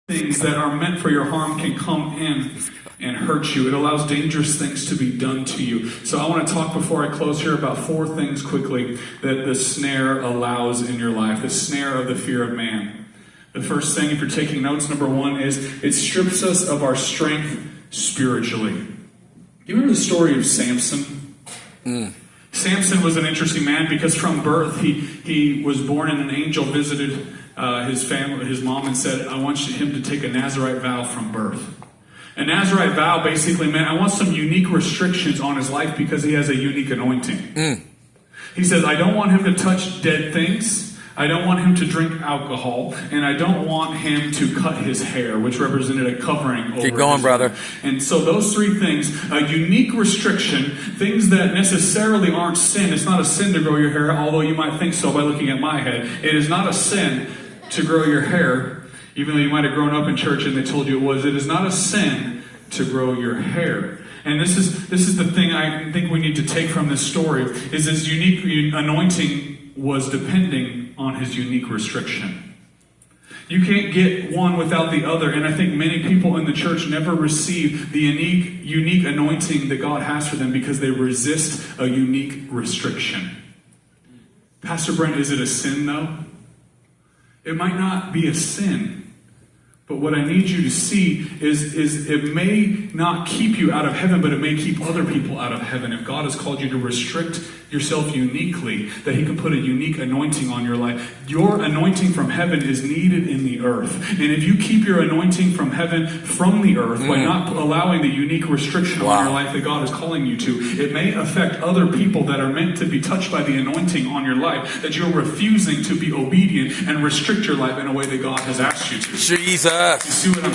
things that are meant for your harm can come in and hurt you. It allows dangerous things to be done to you. So I want to talk before I close here about 4 things quickly that the snare allows in your life. The snare of the fear of man. The first thing, if you're taking notes, number 1 is it strips us of our strength spiritually. You remember the story of Samson? Samson was an interesting man because from birth he was born and an angel visited his family, his mom, and said, I want him to take a Nazirite vow from birth. A Nazirite vow basically meant I want some unique restrictions on his life because he has a unique anointing. He says, I don't want him to touch dead things. I don't want him to drink alcohol, and I don't want him to cut his hair, which represented a covering over. Keep going, brother. And so those 3 things, a unique restriction, things that necessarily aren't sin. It's not a sin to grow your hair, although you might think so by looking at my head. It is not a sin to grow your hair, even though you might have grown up in church and they told you it was. It is not a sin to grow your hair. And this is the thing I think we need to take from this story, is his unique anointing was depending on his unique restriction. You can't get one without the other, and I think many people in the church never receive the unique anointing that God has for them because they resist a unique restriction. Pastor Brent, is it a sin though? It might not be a sin. But what I need you to see is it may not keep you out of heaven, but it may keep other people out of heaven. If God has called you to restrict yourself uniquely, that he can put a unique anointing on your life. Your anointing from heaven is needed in the earth. And if you keep your anointing from heaven from the earth by not allowing the unique restriction on your life that God is calling you to, it may affect other people that are meant to be touched by the anointing on your life, that you're refusing to be obedient and restrict your life in a way that God has asked you to. Jesus. You see what I'm